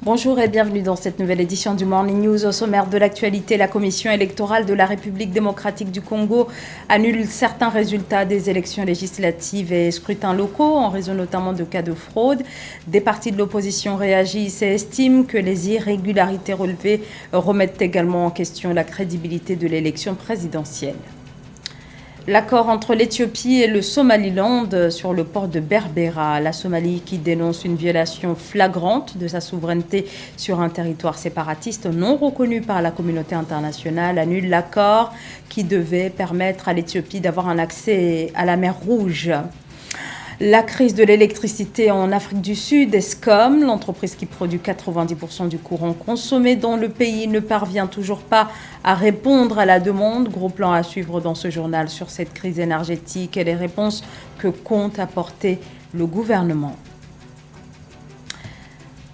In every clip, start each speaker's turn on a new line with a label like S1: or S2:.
S1: Bonjour et bienvenue dans cette nouvelle édition du Morning News. Au sommaire de l'actualité, la Commission électorale de la République démocratique du Congo annule certains résultats des élections législatives et scrutins locaux en raison notamment de cas de fraude. Des partis de l'opposition réagissent et estiment que les irrégularités relevées remettent également en question la crédibilité de l'élection présidentielle. L'accord entre l'Éthiopie et le Somaliland sur le port de Berbera, la Somalie qui dénonce une violation flagrante de sa souveraineté sur un territoire séparatiste non reconnu par la communauté internationale, annule l'accord qui devait permettre à l'Éthiopie d'avoir un accès à la mer Rouge. La crise de l'électricité en Afrique du Sud, Eskom, l'entreprise qui produit 90% du courant consommé dans le pays, ne parvient toujours pas à répondre à la demande. Gros plan à suivre dans ce journal sur cette crise énergétique et les réponses que compte apporter le gouvernement.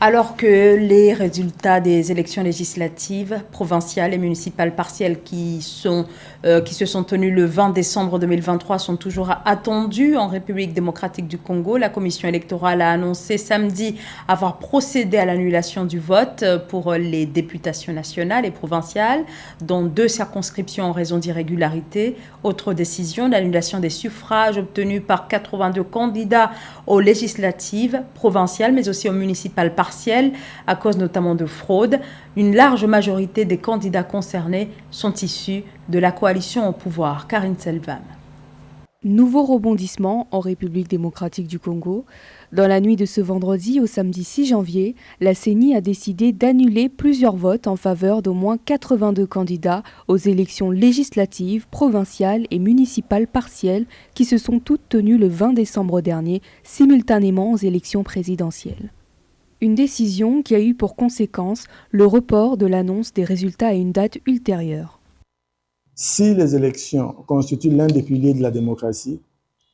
S1: Alors que les résultats des élections législatives, provinciales et municipales partielles qui se sont tenues le 20 décembre 2023 sont toujours attendus en République démocratique du Congo, la commission électorale a annoncé samedi avoir procédé à l'annulation du vote pour les députations nationales et provinciales, dont 2 circonscriptions en raison d'irrégularités. Autre décision, l'annulation des suffrages obtenus par 82 candidats aux législatives provinciales, mais aussi aux municipales partielles, à cause notamment de fraude. Une large majorité des candidats concernés sont issus de la coalition au pouvoir. Karine Selvam.
S2: Nouveau rebondissement en République démocratique du Congo. Dans la nuit de ce vendredi au samedi 6 janvier, la CENI a décidé d'annuler plusieurs votes en faveur d'au moins 82 candidats aux élections législatives, provinciales et municipales partielles qui se sont toutes tenues le 20 décembre dernier, simultanément aux élections présidentielles. Une décision qui a eu pour conséquence le report de l'annonce des résultats à une date ultérieure.
S3: Si les élections constituent l'un des piliers de la démocratie,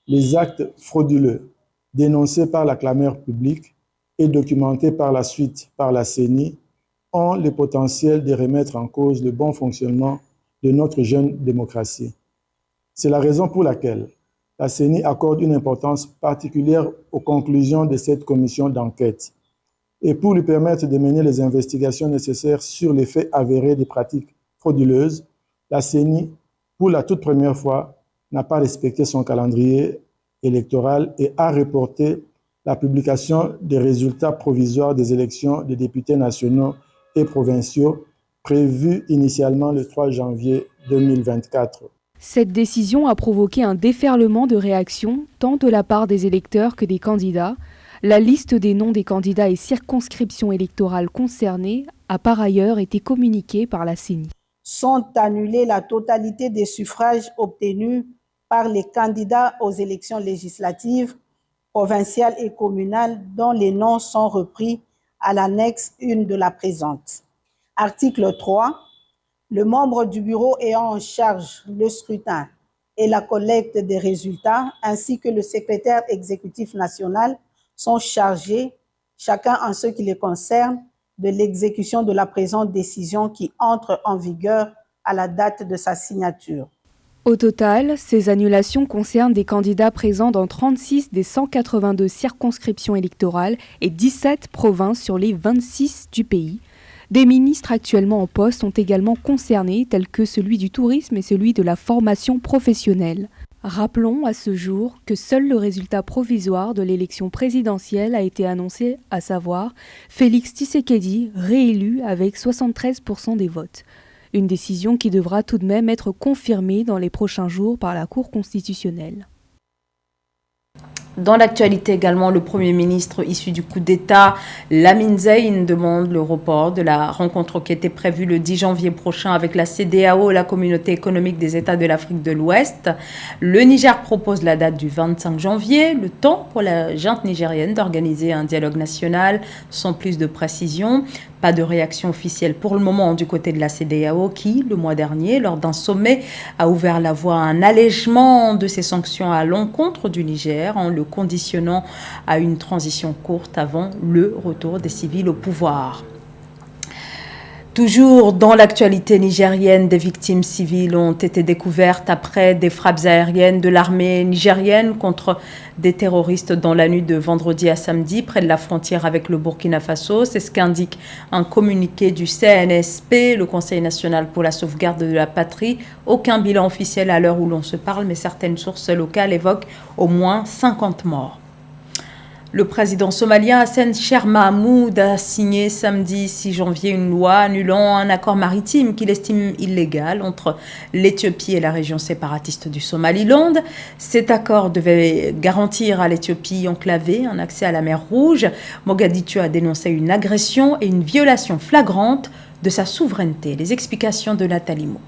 S3: les actes frauduleux dénoncés par la clameur publique et documentés par la suite par la CENI ont le potentiel de remettre en cause le bon fonctionnement de notre jeune démocratie. C'est la raison pour laquelle la CENI accorde une importance particulière aux conclusions de cette commission d'enquête. Et pour lui permettre de mener les investigations nécessaires sur les faits avérés des pratiques frauduleuses, la CENI, pour la toute première fois, n'a pas respecté son calendrier électoral et a reporté la publication des résultats provisoires des élections des députés nationaux et provinciaux prévues initialement le 3 janvier 2024.
S2: Cette décision a provoqué un déferlement de réactions, tant de la part des électeurs que des candidats. La liste des noms des candidats et circonscriptions électorales concernées a par ailleurs été communiquée par la CENI.
S4: Sont annulés la totalité des suffrages obtenus par les candidats aux élections législatives, provinciales et communales dont les noms sont repris à l'annexe 1 de la présente. Article 3. Le membre du bureau ayant en charge le scrutin et la collecte des résultats, ainsi que le secrétaire exécutif national, sont chargés, chacun en ce qui les concerne, de l'exécution de la présente décision qui entre en vigueur à la date de sa signature.
S2: Au total, ces annulations concernent des candidats présents dans 36 des 182 circonscriptions électorales et 17 provinces sur les 26 du pays. Des ministres actuellement en poste sont également concernés, tels que celui du tourisme et celui de la formation professionnelle. Rappelons à ce jour que seul le résultat provisoire de l'élection présidentielle a été annoncé, à savoir Félix Tshisekedi, réélu avec 73% des votes. Une décision qui devra tout de même être confirmée dans les prochains jours par la Cour constitutionnelle.
S1: Dans l'actualité également, le Premier ministre issu du coup d'État, Lamine Zeine, demande le report de la rencontre qui était prévue le 10 janvier prochain avec la CEDEAO, la Communauté économique des États de l'Afrique de l'Ouest. Le Niger propose la date du 25 janvier, le temps pour la junte nigérienne d'organiser un dialogue national sans plus de précision. Pas de réaction officielle pour le moment du côté de la CEDEAO qui, le mois dernier, lors d'un sommet, a ouvert la voie à un allègement de ses sanctions à l'encontre du Niger en le conditionnant à une transition courte avant le retour des civils au pouvoir. Toujours dans l'actualité nigérienne, des victimes civiles ont été découvertes après des frappes aériennes de l'armée nigérienne contre des terroristes dans la nuit de vendredi à samedi près de la frontière avec le Burkina Faso. C'est ce qu'indique un communiqué du CNSP, le Conseil national pour la sauvegarde de la patrie. Aucun bilan officiel à l'heure où l'on se parle, mais certaines sources locales évoquent au moins 50 morts. Le président somalien Hassan Sheikh Mohamud a signé samedi 6 janvier une loi annulant un accord maritime qu'il estime illégal entre l'Éthiopie et la région séparatiste du Somaliland. Cet accord devait garantir à l'Éthiopie enclavée un accès à la mer Rouge. Mogadiscio a dénoncé une agression et une violation flagrante de sa souveraineté. Les explications de Nathalie Mo.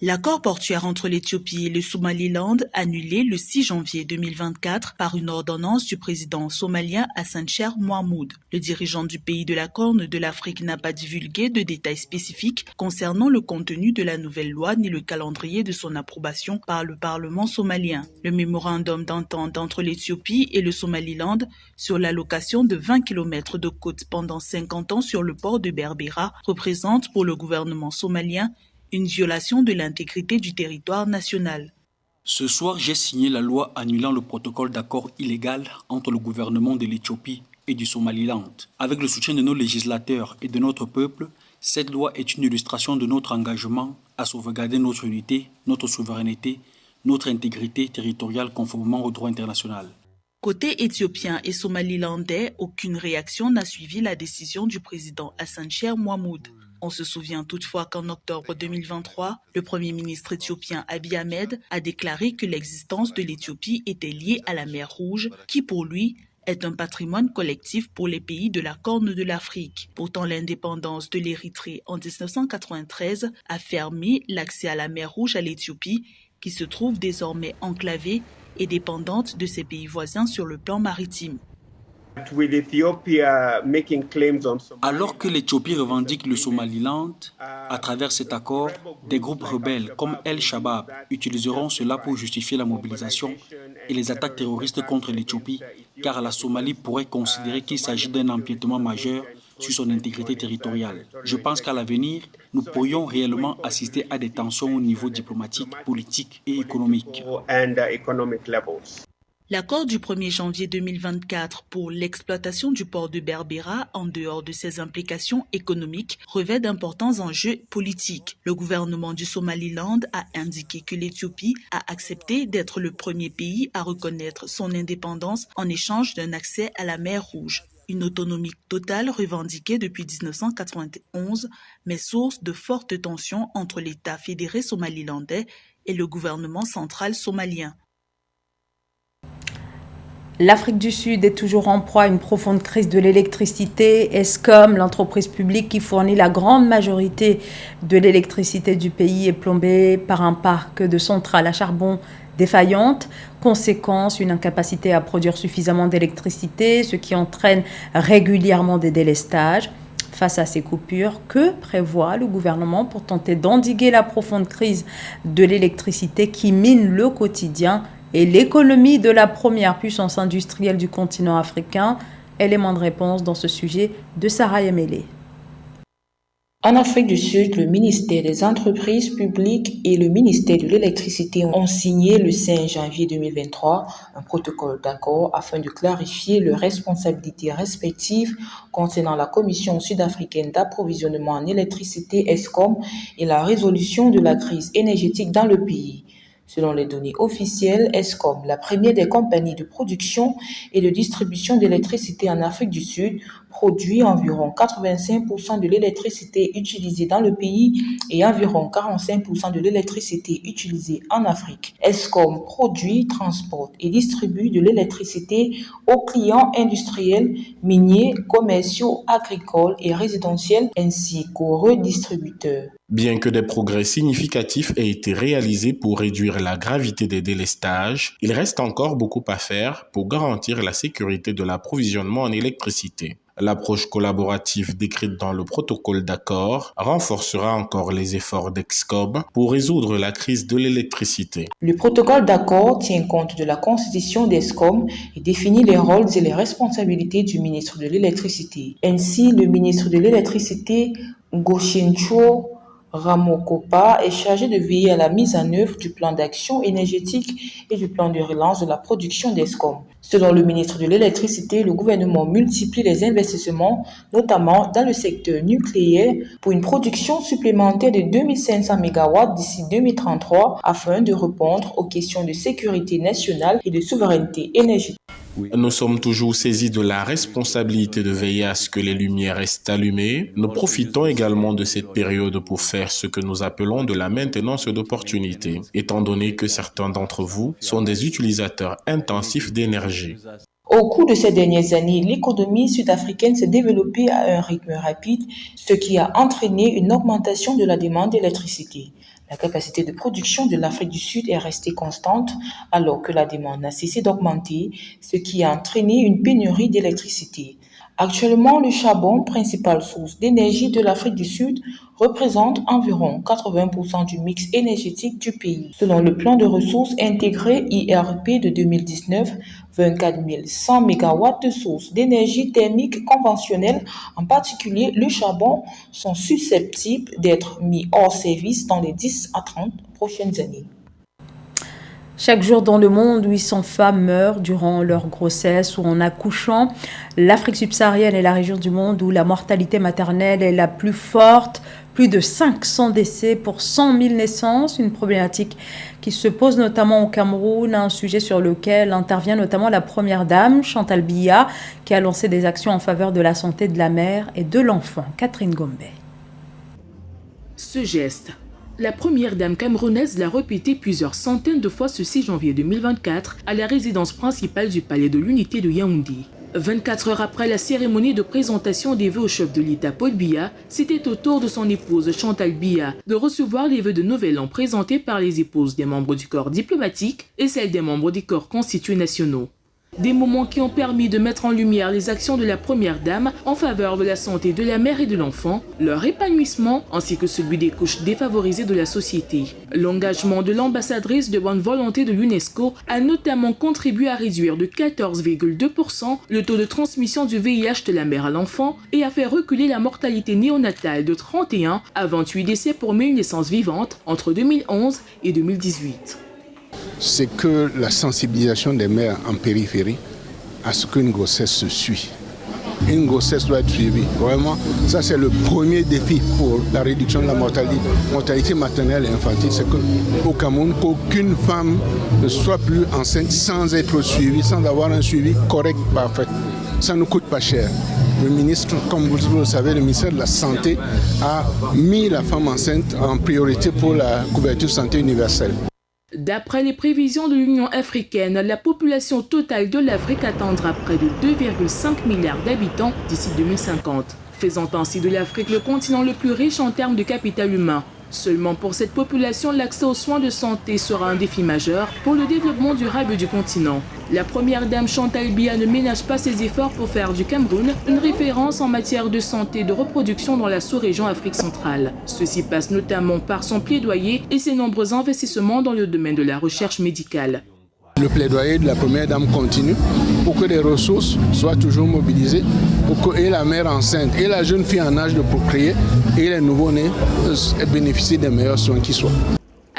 S5: L'accord portuaire entre l'Éthiopie et le Somaliland, annulé le 6 janvier 2024 par une ordonnance du président somalien Hassan Sheikh Mohamud. Le dirigeant du pays de la Corne de l'Afrique n'a pas divulgué de détails spécifiques concernant le contenu de la nouvelle loi ni le calendrier de son approbation par le Parlement somalien. Le mémorandum d'entente entre l'Éthiopie et le Somaliland sur l'allocation de 20 km de côte pendant 50 ans sur le port de Berbera représente pour le gouvernement somalien une violation de l'intégrité du territoire national.
S6: Ce soir, j'ai signé la loi annulant le protocole d'accord illégal entre le gouvernement de l'Éthiopie et du Somaliland. Avec le soutien de nos législateurs et de notre peuple, cette loi est une illustration de notre engagement à sauvegarder notre unité, notre souveraineté, notre intégrité territoriale conformément au droit international.
S5: Côté éthiopien et somalilandais, aucune réaction n'a suivi la décision du président Hassan Sheikh Mohamud. On se souvient toutefois qu'en octobre 2023, le premier ministre éthiopien Abiy Ahmed a déclaré que l'existence de l'Éthiopie était liée à la mer Rouge, qui pour lui est un patrimoine collectif pour les pays de la Corne de l'Afrique. Pourtant, l'indépendance de l'Érythrée en 1993 a fermé l'accès à la mer Rouge à l'Éthiopie, qui se trouve désormais enclavée et dépendante de ses pays voisins sur le plan maritime.
S6: Alors que l'Éthiopie revendique le Somaliland, à travers cet accord, des groupes rebelles comme El-Shabaab utiliseront cela pour justifier la mobilisation et les attaques terroristes contre l'Éthiopie, car la Somalie pourrait considérer qu'il s'agit d'un empiétement majeur sur son intégrité territoriale. Je pense qu'à l'avenir, nous pourrions réellement assister à des tensions au niveau diplomatique, politique et économique.
S5: L'accord du 1er janvier 2024 pour l'exploitation du port de Berbera, en dehors de ses implications économiques, revêt d'importants enjeux politiques. Le gouvernement du Somaliland a indiqué que l'Éthiopie a accepté d'être le premier pays à reconnaître son indépendance en échange d'un accès à la mer Rouge. Une autonomie totale revendiquée depuis 1991, mais source de fortes tensions entre l'État fédéré somalilandais et le gouvernement central somalien.
S1: L'Afrique du Sud est toujours en proie à une profonde crise de l'électricité. Eskom, l'entreprise publique qui fournit la grande majorité de l'électricité du pays, est plombée par un parc de centrales à charbon défaillantes. Conséquence, une incapacité à produire suffisamment d'électricité, ce qui entraîne régulièrement des délestages. Face à ces coupures, que prévoit le gouvernement pour tenter d'endiguer la profonde crise de l'électricité qui mine le quotidien et l'économie de la première puissance industrielle du continent africain? Élément de réponse dans ce sujet de Sarah Yemele.
S7: En Afrique du Sud, le ministère des Entreprises publiques et le ministère de l'Électricité ont signé le 5 janvier 2023 un protocole d'accord afin de clarifier leurs responsabilités respectives concernant la Commission sud-africaine d'approvisionnement en électricité Eskom et la résolution de la crise énergétique dans le pays. Selon les données officielles, Eskom, la première des compagnies de production et de distribution d'électricité en Afrique du Sud, produit environ 85% de l'électricité utilisée dans le pays et environ 45% de l'électricité utilisée en Afrique. Eskom produit, transporte et distribue de l'électricité aux clients industriels, miniers, commerciaux, agricoles et résidentiels, ainsi qu'aux redistributeurs.
S8: Bien que des progrès significatifs aient été réalisés pour réduire la gravité des délestages, il reste encore beaucoup à faire pour garantir la sécurité de l'approvisionnement en électricité. L'approche collaborative décrite dans le protocole d'accord renforcera encore les efforts d'Excob pour résoudre la crise de l'électricité.
S7: Le protocole d'accord tient compte de la constitution d'Excob et définit les rôles et les responsabilités du ministre de l'Électricité. Ainsi, le ministre de l'Électricité, Goshencho Ramokopa, est chargé de veiller à la mise en œuvre du plan d'action énergétique et du plan de relance de la production d'Excob. Selon le ministre de l'Électricité, le gouvernement multiplie les investissements, notamment dans le secteur nucléaire, pour une production supplémentaire de 2500 MW d'ici 2033 afin de répondre aux questions de sécurité nationale et de souveraineté énergétique.
S8: Nous sommes toujours saisis de la responsabilité de veiller à ce que les lumières restent allumées. Nous profitons également de cette période pour faire ce que nous appelons de la maintenance d'opportunités, étant donné que certains d'entre vous sont des utilisateurs intensifs d'énergie.
S7: Au cours de ces dernières années, l'économie sud-africaine s'est développée à un rythme rapide, ce qui a entraîné une augmentation de la demande d'électricité. La capacité de production de l'Afrique du Sud est restée constante alors que la demande n'a cessé d'augmenter, ce qui a entraîné une pénurie d'électricité. Actuellement, le charbon, principale source d'énergie de l'Afrique du Sud, représente environ 80% du mix énergétique du pays. Selon le plan de ressources intégré IRP de 2019, 24 100 MW de sources d'énergie thermique conventionnelle, en particulier le charbon, sont susceptibles d'être mis hors service dans les 10 à 30 prochaines années.
S1: Chaque jour dans le monde, 800 femmes meurent durant leur grossesse ou en accouchant. L'Afrique subsaharienne est la région du monde où la mortalité maternelle est la plus forte. Plus de 500 décès pour 100 000 naissances, une problématique qui se pose notamment au Cameroun, un sujet sur lequel intervient notamment la première dame, Chantal Biya, qui a lancé des actions en faveur de la santé de la mère et de l'enfant. Catherine Gombe.
S9: Ce geste, la première dame camerounaise l'a répété plusieurs centaines de fois ce 6 janvier 2024 à la résidence principale du palais de l'unité de Yaoundé. 24 heures après la cérémonie de présentation des vœux au chef de l'État Paul Biya, c'était au tour de son épouse Chantal Biya de recevoir les vœux de Nouvel An présentés par les épouses des membres du corps diplomatique et celles des membres des corps constitués nationaux. Des moments qui ont permis de mettre en lumière les actions de la première dame en faveur de la santé de la mère et de l'enfant, leur épanouissement ainsi que celui des couches défavorisées de la société. L'engagement de l'ambassadrice de bonne volonté de l'UNESCO a notamment contribué à réduire de 14,2% le taux de transmission du VIH de la mère à l'enfant et a fait reculer la mortalité néonatale de 31 à 28 décès pour 1000 naissances vivantes entre 2011 et 2018.
S10: C'est que la sensibilisation des mères en périphérie à ce qu'une grossesse se suit. Une grossesse doit être suivie. Vraiment, ça c'est le premier défi pour la réduction de la mortalité maternelle et infantile. C'est qu'au Cameroun, qu'aucune femme ne soit plus enceinte sans être suivie, sans avoir un suivi correct, parfait. Ça ne coûte pas cher. Le ministre, comme vous le savez, le ministère de la Santé a mis la femme enceinte en priorité pour la couverture santé universelle.
S9: D'après les prévisions de l'Union africaine, la population totale de l'Afrique atteindra près de 2,5 milliards d'habitants d'ici 2050, faisant ainsi de l'Afrique le continent le plus riche en termes de capital humain. Seulement pour cette population, l'accès aux soins de santé sera un défi majeur pour le développement durable du continent. La première dame Chantal Biya ne ménage pas ses efforts pour faire du Cameroun une référence en matière de santé et de reproduction dans la sous-région Afrique centrale. Ceci passe notamment par son plaidoyer et ses nombreux investissements dans le domaine de la recherche médicale.
S10: Le plaidoyer de la première dame continue pour que les ressources soient toujours mobilisées, pour que et la mère enceinte et la jeune fille en âge de procréer et les nouveau-nés bénéficient des meilleurs soins qui soient.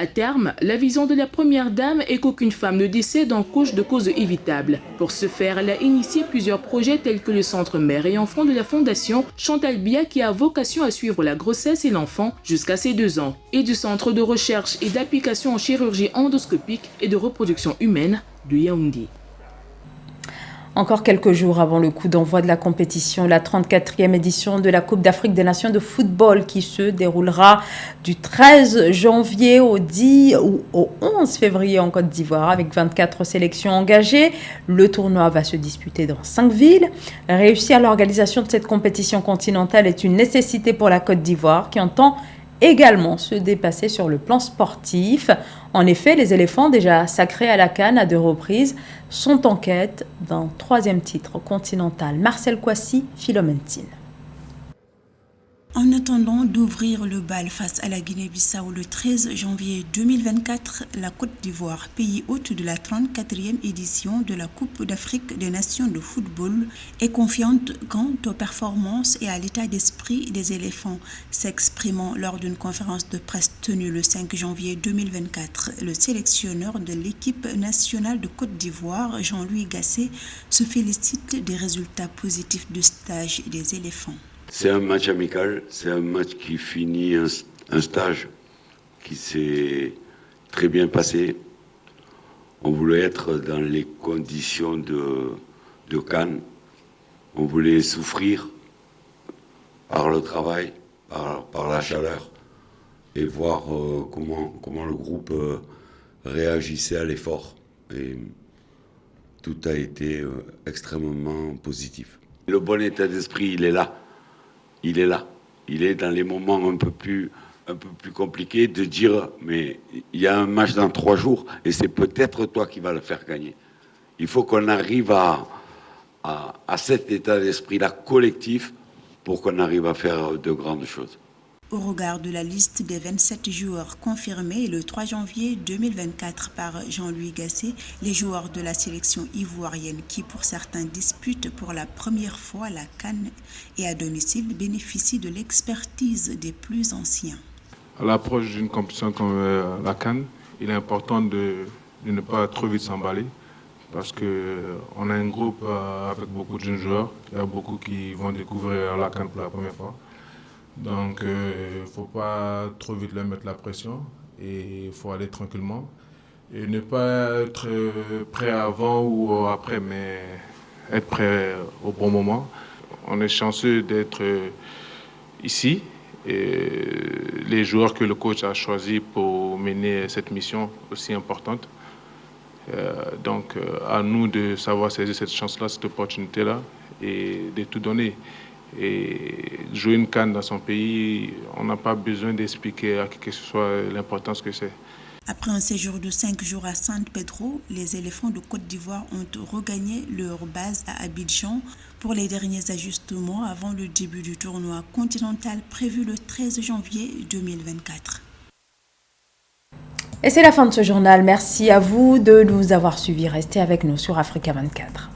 S9: À terme, la vision de la première dame est qu'aucune femme ne décède en couche de cause évitable. Pour ce faire, elle a initié plusieurs projets tels que le Centre Mère et Enfant de la Fondation Chantal Biya qui a vocation à suivre la grossesse et l'enfant jusqu'à ses 2 ans, et du Centre de recherche et d'application en chirurgie endoscopique et de reproduction humaine de Yaoundé.
S1: Encore quelques jours avant le coup d'envoi de la compétition, la 34e édition de la Coupe d'Afrique des Nations de football qui se déroulera du 13 janvier au 10 ou au 11 février en Côte d'Ivoire avec 24 sélections engagées. Le tournoi va se disputer dans 5 villes. Réussir l'organisation de cette compétition continentale est une nécessité pour la Côte d'Ivoire qui entend également se dépasser sur le plan sportif. En effet, les éléphants, déjà sacrés à la CAN à 2 reprises, sont en quête d'un 3e titre continental. Marcel Kouassi, Philomentine.
S11: En attendant d'ouvrir le bal face à la Guinée-Bissau le 13 janvier 2024, la Côte d'Ivoire, pays hôte de la 34e édition de la Coupe d'Afrique des Nations de football, est confiante quant aux performances et à l'état d'esprit des éléphants. S'exprimant lors d'une conférence de presse tenue le 5 janvier 2024, le sélectionneur de l'équipe nationale de Côte d'Ivoire, Jean-Louis Gasset, se félicite des résultats positifs du stage des éléphants.
S12: C'est un match amical, c'est un match qui finit un stage qui s'est très bien passé. On voulait être dans les conditions de Cannes. On voulait souffrir par le travail, par la chaleur, et voir comment le groupe réagissait à l'effort. Et tout a été extrêmement positif. Le bon état d'esprit, il est là. Il est là. Il est dans les moments un peu plus compliqués de dire mais il y a un match dans 3 jours et c'est peut-être toi qui vas le faire gagner. Il faut qu'on arrive à cet état d'esprit-là collectif pour qu'on arrive à faire de grandes choses.
S11: Au regard de la liste des 27 joueurs confirmés le 3 janvier 2024 par Jean-Louis Gasset, les joueurs de la sélection ivoirienne qui pour certains disputent pour la première fois la CAN et à domicile bénéficient de l'expertise des plus anciens.
S13: À l'approche d'une compétition comme la CAN, il est important de ne pas trop vite s'emballer parce qu'on a un groupe avec beaucoup de jeunes joueurs, il y a beaucoup qui vont découvrir la CAN pour la première fois. Donc, il ne faut pas trop vite leur mettre la pression et il faut aller tranquillement. Et ne pas être prêt avant ou après, mais être prêt au bon moment. On est chanceux d'être ici et les joueurs que le coach a choisis pour mener cette mission aussi importante. Donc, à nous de savoir saisir cette chance-là, cette opportunité-là et de tout donner. Et jouer une CAN dans son pays, on n'a pas besoin d'expliquer à qui que ce soit l'importance que c'est.
S11: Après un séjour de 5 jours à San Pedro, les éléphants de Côte d'Ivoire ont regagné leur base à Abidjan pour les derniers ajustements avant le début du tournoi continental prévu le 13 janvier 2024.
S1: Et c'est la fin de ce journal. Merci à vous de nous avoir suivis. Restez avec nous sur Africa 24.